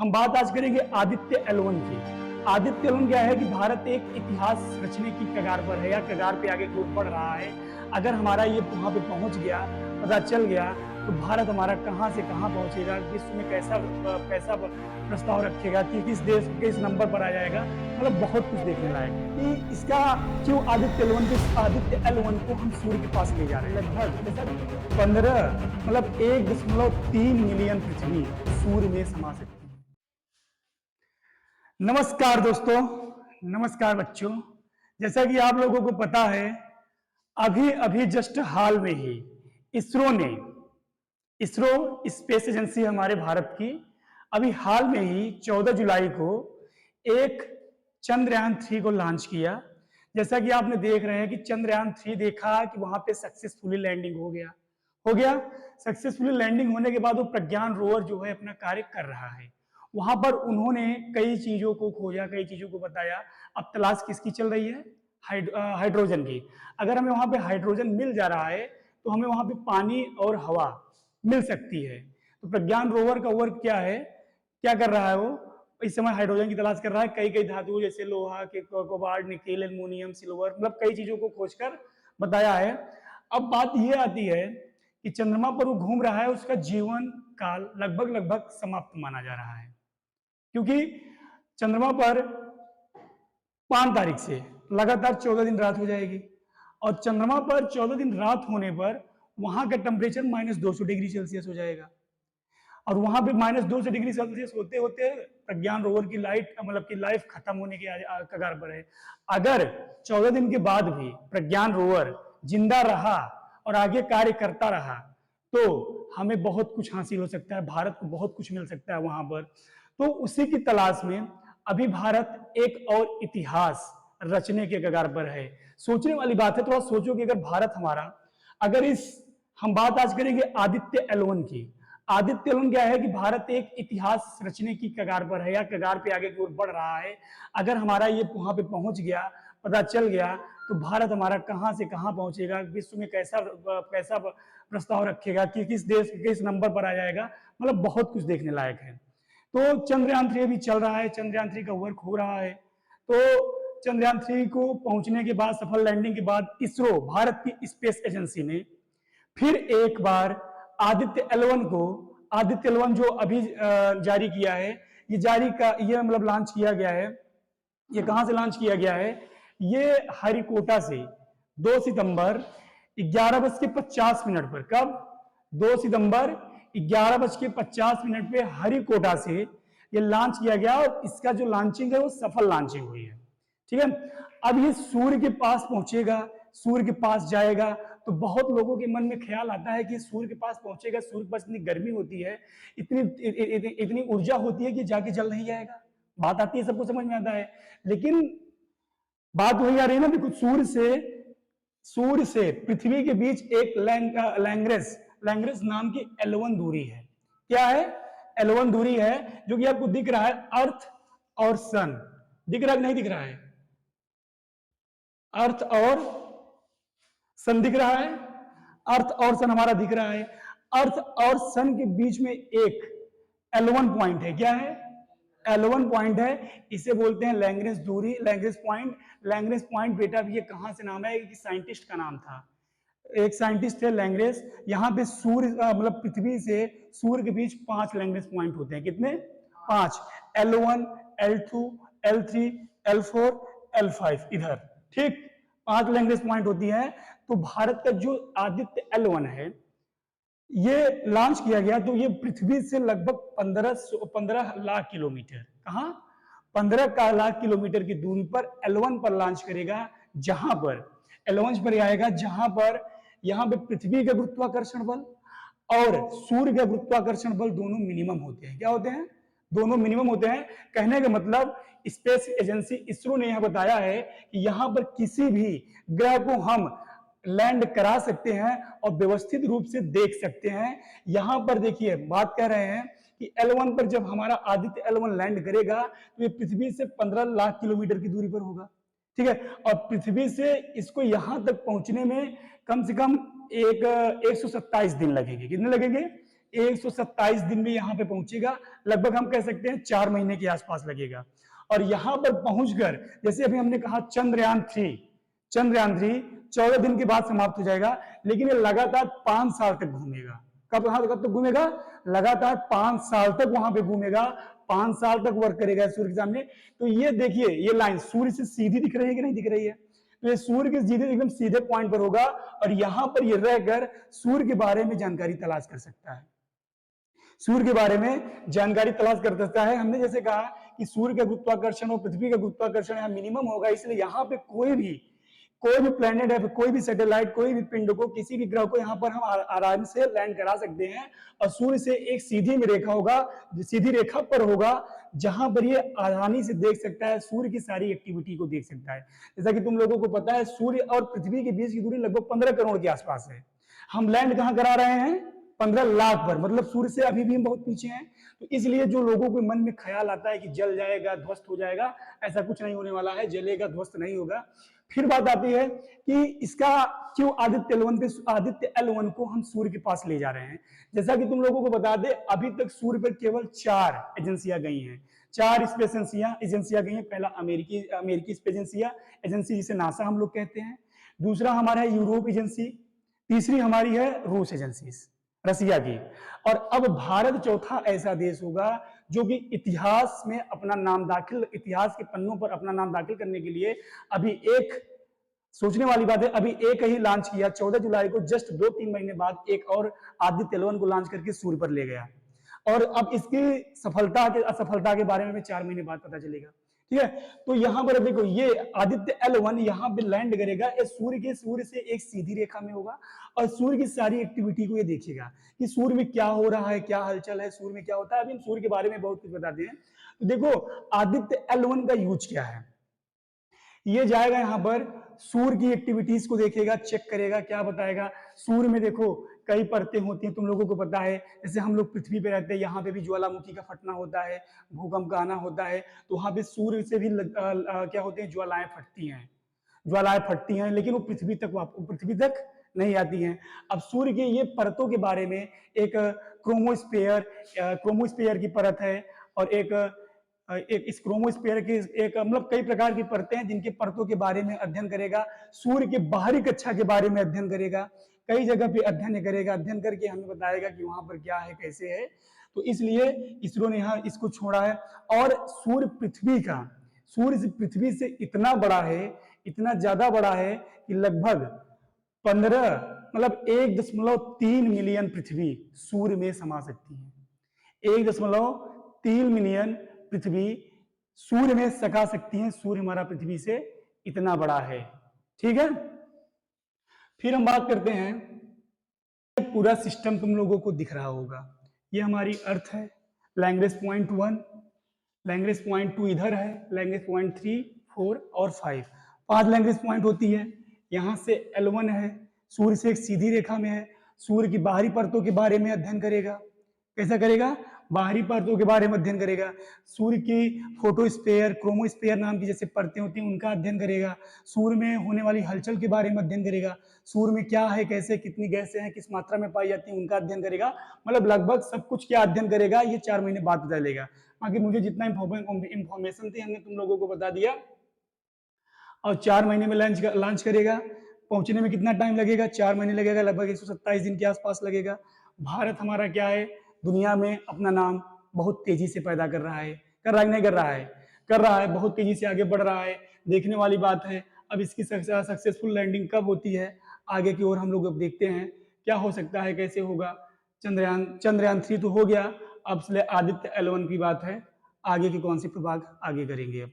हम बात आज करेंगे आदित्य L1 की। आदित्य L1 क्या है कि भारत एक इतिहास रचने की कगार पर है या कगार पे आगे की ओर बढ़ रहा है। अगर हमारा ये वहां पे पहुंच गया, पता चल गया, तो भारत हमारा कहां से कहां पहुंचेगा, विश्व में कैसा कैसा प्रस्ताव रखेगा, कि किस देश के किस नंबर पर आ जाएगा, मतलब बहुत कुछ देखने लायक है। कि इसका क्यों आदित्य L1 को हम सूर्य के पास ले जा रहे हैं। लगभग 15 मतलब 1.3 मिलियन पृथ्वी सूर्य में समा सकती है। नमस्कार दोस्तों, नमस्कार बच्चों। जैसा कि आप लोगों को पता है, अभी अभी जस्ट हाल में ही इसरो स्पेस एजेंसी हमारे भारत की, अभी हाल में ही 14 जुलाई को एक चंद्रयान 3 को लॉन्च किया। जैसा कि आपने देख रहे हैं कि चंद्रयान 3 देखा कि वहां पे सक्सेसफुली लैंडिंग हो गया। सक्सेसफुली लैंडिंग होने के बाद वो प्रज्ञान रोवर जो है अपना कार्य कर रहा है। वहां पर उन्होंने कई चीजों को खोजा, कई चीजों को बताया। अब तलाश किसकी चल रही है? हाइड्रोजन की। अगर हमें वहां पे हाइड्रोजन मिल जा रहा है तो हमें वहां पे पानी और हवा मिल सकती है। तो प्रज्ञान रोवर का वर्क क्या है, क्या कर रहा है? वो इस समय हाइड्रोजन की तलाश कर रहा है। कई कई धातुओं जैसे लोहा के, कोबाल्ट, निकेल, एल्युमिनियम, सिल्वर, मतलब कई चीजों को खोजकर बताया है। अब बात यह आती है कि चंद्रमा पर वो घूम रहा है, उसका जीवन काल लगभग समाप्त माना जा रहा है, क्योंकि चंद्रमा पर 5 तारीख से लगातार 14 दिन रात हो जाएगी, और चंद्रमा पर 14 दिन रात होने पर वहां का टेम्परेचर -200 डिग्री सेल्सियस हो जाएगा। और वहां पे -200 डिग्री सेल्सियस होते होते प्रज्ञान रोवर की लाइफ खत्म होने के कगार पर है। अगर 14 दिन के बाद भी प्रज्ञान रोवर जिंदा रहा और आगे कार्य करता रहा तो हमें बहुत कुछ हासिल हो सकता है, भारत को बहुत कुछ मिल सकता है वहां पर। तो उसी की तलाश में अभी भारत एक और इतिहास रचने के कगार पर है। सोचने वाली बात है, थोड़ा सोचो कि अगर भारत हमारा, अगर इस हम बात आज करेंगे आदित्य L1 की। आदित्य L1 क्या है कि भारत एक इतिहास रचने की कगार पर है या कगार पे आगे की ओर बढ़ रहा है। अगर हमारा ये वहां पे पहुंच गया, पता चल गया, तो भारत हमारा कहां से कहां पहुंचेगा, विश्व में कैसा कैसा प्रस्ताव रखेगा, कि किस देश के किस नंबर पर आ जाएगा, मतलब बहुत कुछ देखने लायक है। तो चंद्रयान 3 अभी चल रहा है, चंद्रयान 3 का वर्क हो रहा है। तो चंद्रयान 3 को पहुंचने के बाद, सफल लैंडिंग के बाद, इसरो भारत की स्पेस एजेंसी ने फिर एक बार आदित्य L1 जो अभी जारी किया है, ये मतलब लॉन्च किया गया है। ये कहां से लॉन्च किया गया है? ये हरिकोटा से 2 सितंबर 11:50 पर। कब? 2 सितंबर 11:50 पे हरिकोटा से ये लॉन्च किया गया, और इसका जो लॉन्चिंग है वो सफल लॉन्चिंग हुई है। ठीक है। अब ये सूर्य के पास पहुंचेगा, सूर्य के पास जाएगा, तो बहुत लोगों के मन में ख्याल आता है कि सूर्य के पास पहुंचेगा, सूर्य के पास इतनी गर्मी होती है, इतनी ऊर्जा होती है कि जाके जल नहीं जाएगा। बात आती है, सबको समझ में आता है। लेकिन बात वही आ रही है ना, देखो, सूर्य से पृथ्वी के बीच एक लैंग्रेस नाम की L1 दूरी है। क्या है? L1 दूरी है, जो कि आपको दिख रहा है। अर्थ और सन दिख रहा है कि नहीं दिख रहा है? अर्थ और सन दिख रहा है। अर्थ और सन हमारा दिख रहा है। अर्थ और सन के बीच में एक L1 पॉइंट है। क्या है? L1 पॉइंट है। इसे बोलते हैं लैंग्रेंज दूरी, लैंग्रेंज पॉइंट। लैंग्रेंज पॉइंट बेटा ये कहां से नाम है? कि साइंटिस्ट का नाम था, एक साइंटिस्ट है लैंग्रेंज। यहाँ पे सूर्य मतलब पृथ्वी से सूर्य के बीच 5 लैंग्रेंज पॉइंट होते हैं। कितने? 5। L1, L2, L3, L4, L5 इधर। ठीक, 5 लैंग्वेज पॉइंट होती है। तो भारत का जो आदित्य L1 है, ये लॉन्च किया गया, तो ये पृथ्वी से लगभग 15 लाख किलोमीटर, कहां 15 लाख किलोमीटर की दूरी पर L1 पर लॉन्च करेगा। जहां पर L1 पर आएगा, जहां पर यहां पे पृथ्वी का गुरुत्वाकर्षण बल और सूर्य का गुरुत्वाकर्षण बल दोनों मिनिमम होते हैं। क्या होते हैं? दोनों मिनिमम होते हैं। कहने का मतलब, स्पेस एजेंसी इसरो ने यह बताया है कि यहां पर किसी भी ग्रह को हम लैंड करा सकते हैं और व्यवस्थित रूप से देख सकते हैं। यहां पर देखिए, बात कर रहे हैं कि L1 पर जब हमारा आदित्य L1 लैंड करेगा, तो ये पृथ्वी से 15 लाख किलोमीटर की दूरी पर होगा। ठीक है। और पृथ्वी से इसको यहां तक पहुंचने में कम से कम 127 दिन लगेंगे। कितने लगेंगे? 127 दिन में यहाँ पे पहुंचेगा। लगभग हम कह सकते हैं 4 महीने के आसपास लगेगा। और यहाँ पर पहुंचकर, जैसे अभी हमने कहा चंद्रयान 3 14 दिन के बाद समाप्त हो जाएगा, लेकिन ये लगातार 5 साल तक घूमेगा। कब तक घूमेगा? लगातार 5 साल तक वहां पे घूमेगा, 5 साल तक वर्क करेगा सूर्य के सामने। तो ये देखिए, ये लाइन सूर्य से सीधी दिख रही है कि नहीं दिख रही है? तो ये सूर्य के सीधे एकदम सीधे पॉइंट पर होगा और यहां पर ये रहकर सूर्य के बारे में जानकारी तलाश कर सकता है। सूर्य के बारे में जानकारी तलाश कर सकता है। हमने जैसे कहा कि सूर्य का गुरुत्वाकर्षण और पृथ्वी का गुरुत्वाकर्षण यहाँ मिनिमम होगा, इसलिए यहाँ पे कोई भी प्लेनेट है, कोई भी सैटेलाइट, कोई भी पिंड को, किसी भी ग्रह को यहाँ पर हम आराम से लैंड करा सकते हैं। और सूर्य से एक सीधी में रेखा होगा, सीधी रेखा पर होगा, जहां पर ये आसानी से देख सकता है, सूर्य की सारी एक्टिविटी को देख सकता है। जैसा कि तुम लोगों को पता है, सूर्य और पृथ्वी के बीच की दूरी लगभग 15 करोड़ के आसपास है। हम लैंड कहां करा रहे हैं? 15 लाख पर, मतलब सूर्य से अभी भी हम बहुत पीछे हैं। तो इसलिए जो लोगों के मन में ख्याल आता है कि जल जाएगा, ध्वस्त हो जाएगा, ऐसा कुछ नहीं होने वाला है, जलेगा, ध्वस्त नहीं होगा। फिर बात आती है कि इसका क्यों आदित्य L1 को हम सूर्य के पास ले जा रहे हैं। जैसा कि तुम लोगों को बता दें, अभी तक सूर्य पर केवल 4 एजेंसियां गई हैं, 4 स्पेस एजेंसियां गई हैं। पहला अमेरिकी स्पेस एजेंसी जिसे नासा हम लोग कहते हैं। दूसरा हमारा है यूरोप एजेंसी। तीसरी हमारी है रूस एजेंसी, रसिया की। और अब भारत चौथा ऐसा देश होगा जो कि इतिहास में अपना नाम दाखिल, इतिहास के पन्नों पर अपना नाम दाखिल करने के लिए अभी एक सोचने वाली बात है, अभी एक ही लॉन्च किया 14 जुलाई को, जस्ट 2-3 महीने बाद एक और आदित्य L1 को लॉन्च करके सूर्य पर ले गया। और अब इसकी सफलता के असफलता के बारे में 4 महीने बाद पता चलेगा। ठीक है, तो यहां पर देखो, ये आदित्य L1 यहां पे लैंड करेगा, ये सूर्य से एक सीधी रेखा में होगा और सूर्य की सारी एक्टिविटी को ये देखेगा कि सूर्य में क्या हो रहा है, क्या हलचल है, सूर्य में क्या होता है। अभी हम सूर्य के बारे में बहुत कुछ बताते हैं। तो देखो, आदित्य L1 का यूज क्या है। ये जाएगा यहां पर, सूर्य की एक्टिविटीज को देखेगा, चेक करेगा, क्या बताएगा। सूर्य में देखो कई परतें होती हैं, तुम लोगों को पता है। जैसे हम लोग पृथ्वी पे रहते हैं, यहाँ पे भी ज्वालामुखी का फटना होता है, भूकंप का आना होता है। तो वहां पे सूर्य से भी क्या होते हैं, ज्वालाएं फटती हैं, लेकिन वो पृथ्वी तक नहीं आती हैं। अब सूर्य के ये परतों के बारे में, एक क्रोमोस्फेयर की परत है और एक इस क्रोमोस्फेयर की एक मतलब कई प्रकार की परतें हैं जिनके परतों के बारे में अध्ययन करेगा। सूर्य के बाहरी कक्षा के बारे में अध्ययन करेगा, कई जगह पे अध्ययन करेगा, अध्ययन करके हमें बताएगा कि वहां पर क्या है, कैसे है। तो इसलिए इसरो ने यहाँ इसको छोड़ा है। और सूर्य से पृथ्वी से इतना बड़ा है, इतना ज्यादा बड़ा है कि लगभग 1.3 मिलियन पृथ्वी सूर्य में समा सकती है। 1.3 मिलियन पृथ्वी सूर्य में सका सकती है। सूर्य हमारा पृथ्वी से इतना बड़ा है। ठीक है, फिर हम बात करते हैं, पूरा सिस्टम तुम लोगों को दिख रहा होगा। ये हमारी अर्थ है, लैग्रेंज पॉइंट 1, लैग्रेंज पॉइंट 2 इधर है, लैग्रेंज पॉइंट 3, 4 और 5 लैग्रेंज पॉइंट होती है। यहां से L1 है, सूर्य से एक सीधी रेखा में है। सूर्य की बाहरी परतों के बारे में अध्ययन करेगा। कैसा करेगा? बाहरी परतों के बारे में अध्ययन करेगा। सूर्य की फोटोस्फीयर, क्रोमोस्फीयर नाम की जैसे परतें होती हैं, उनका अध्ययन करेगा। सूर्य में होने वाली हलचल के बारे में अध्ययन करेगा। सूर्य में क्या है, कैसे, कितनी गैसें हैं, किस मात्रा में पाई जाती हैं, उनका अध्ययन करेगा। मतलब लगभग सब कुछ क्या अध्ययन करेगा, ये 4 महीने बाद पता चलेगा। बाकी मुझे जितना इंफॉर्मेशन थी हमने तुम लोगों को बता दिया। और 4 महीने में लॉन्च करेगा। पहुंचने में कितना टाइम लगेगा? 4 महीने लगेगा, लगभग 127 दिन के आसपास लगेगा। भारत हमारा क्या है, दुनिया में अपना नाम बहुत तेजी से पैदा कर रहा है। कर रहा है नहीं कर रहा है? कर रहा है, बहुत तेजी से आगे बढ़ रहा है। देखने वाली बात है, अब इसकी सक्सेसफुल लैंडिंग कब होती है, आगे की ओर हम लोग अब देखते हैं क्या हो सकता है, कैसे होगा। चंद्रयान 3 तो हो गया, अब आदित्य L1 की बात है। आगे के कॉन्सेप्ट भाग आगे करेंगे अब।